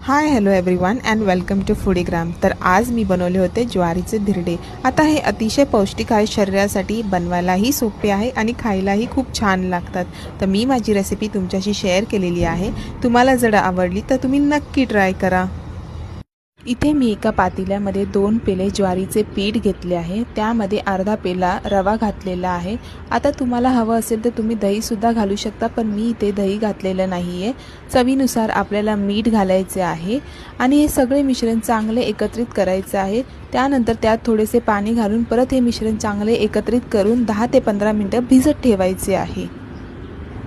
High hello everyone and welcome to Foodigram. तर आज मी बनवले होते ज्वारीचे धिरडे। आता हे अतिशय पौष्टिक आहे, शरीरासाठी बनवायलाही सोपे आहे आणि खायलाही खूप छान लागतात। तर मी माझी रेसिपी तुमच्याशी शेअर केलेली आहे। तुम्हाला जर आवडली तर तुम्ही नक्की ट्राय करा। इथे मी एका पातेल्यामध्ये 2 पेले ज्वारीचे पीठ घेतले आहे, त्यामध्ये अर्धा पेला रवा घातलेला आहे। आता तुम्हाला हवं असेल तर तुम्ही दही सुद्धा घालू शकता, पण मी इथे दही घातलेलं नाहीये। चवीनुसार आपल्याला मीठ घालायचे आहे आणि हे सगळे मिश्रण चांगले एकत्रित करायचे आहे। त्यानंतर त्यात थोडेसे पाणी घालून परत हे मिश्रण चांगले एकत्रित करून 10 ते 15 मिनिटं भिजत ठेवायचे आहे।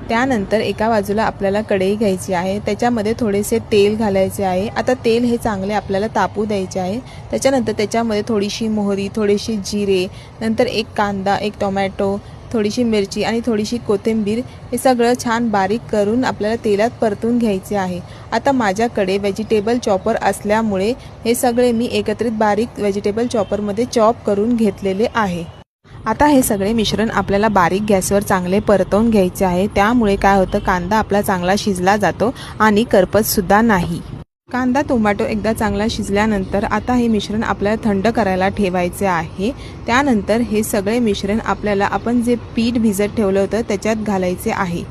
त्यानंतर एका बाजूला आपल्याला कढई घ्यायची आहे, त्याच्यामध्ये थोडेसे तेल घालायचे आहे। आता तेल हे चांगले आपल्याला तापू द्यायचे आहे। त्याच्यानंतर त्याच्यामध्ये थोडीशी मोहरी, थोडेसे जिरे, नंतर एक कांदा, एक टोमॅटो, थोडीशी मिरची आणि थोडीशी कोथिंबीर हे सगळं छान बारीक करून आपल्याला तेलात परतून घ्यायचे आहे। आता माझ्याकडे व्हेजिटेबल चॉपर असल्यामुळे हे सगळे मी एकत्रित बारीक व्हेजिटेबल चॉपरमध्ये चॉप करून घेतलेले आहे। आता हे सगळे मिश्रण आपल्याला बारीक गॅसवर चांगले परतवून घ्यायचे आहे। त्यामुळे काय होतं, कांदा आपला चांगला शिजला जातो आणि करपत सुद्धा नाही। कांदा टोमॅटो एकदा चांगला शिजल्यानंतर आता हे मिश्रण आपल्याला थंड करायला ठेवायचे आहे। त्यानंतर हे सगळे मिश्रण आपल्याला आपण जे पीठ भिजत ठेवलं होतं त्याच्यात घालायचे आहे।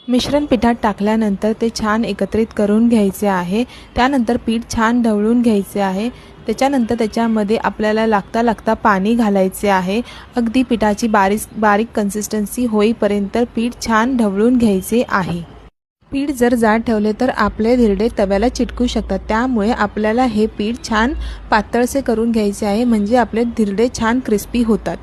मिश्रण पिठात टाकल्यानंतर ते छान एकत्रित करून घ्यायचे आहे। त्यानंतर पीठ छान ढवळून घ्यायचे आहे। त्याच्यानंतर त्याच्यामध्ये आपल्याला लागता पाणी घालायचे आहे। अगदी पिठाची बारीक कन्सिस्टन्सी होईपर्यंत पीठ छान ढवळून घ्यायचे आहे। पीठ जर जाड ठेवले तर आपले धिरडे तव्याला चिटकू शकतात, त्यामुळे आपल्याला हे पीठ छान पातळसे करून घ्यायचे आहे, म्हणजे आपले धिरडे छान क्रिस्पी होतात।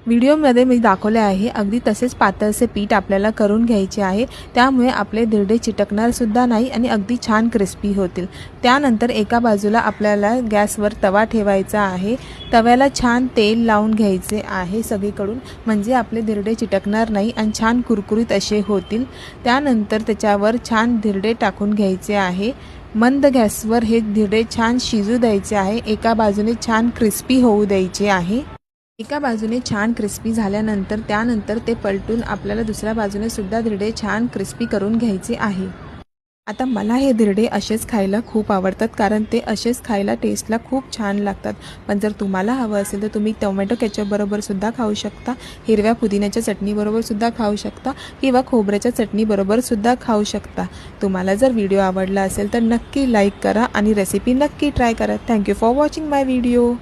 व्हिडिओमध्ये मी दाखवले आहे अगदी तसेच पातळसे पीठ आपल्याला करून घ्यायचे आहे, त्यामुळे आपले धिरडे चिटकणार सुद्धा नाही आणि अगदी छान क्रिस्पी होतील। त्यानंतर एका बाजूला आपल्याला गॅसवर तवा ठेवायचा आहे। तव्याला छान तेल लावून घ्यायचे आहे सगळीकडून, म्हणजे आपले धिरडे चिटकणार नाही आणि छान कुरकुरीत असे होतील। त्यानंतर त्याच्यावर छान धिरडे टाकून घ्यायचे आहे। मंद गॅसवर हे धिरडे छान शिजू द्यायचे आहे। एका बाजूने छान क्रिस्पी होऊ द्यायचे आहे। एका बाजूने छान क्रिस्पी झाल्यानंतर त्यानंतर ते पलटून आपल्याला दुसऱ्या बाजूने सुद्धा धिरडे छान क्रिस्पी करून घ्यायचे आहे। आता मला हे धिरडे असेच खायला खूप आवडतात, कारण ते असेच खायला टेस्टला खूप छान लागतात। पण जर तुम्हाला हवं असेल तर तुम्ही टोमॅटो केचप बरोबर सुद्धा खाऊ शकता, हिरव्या पुदिन्याच्या चटणी बरोबर सुद्धा खाऊ शकता किंवा खोबऱ्याच्या चटणी बरोबर सुद्धा खाऊ शकता। तुम्हाला जर व्हिडिओ आवडला असेल तर नक्की लाईक करा आणि रेसिपी नक्की ट्राय करा। Thank you for watching my video.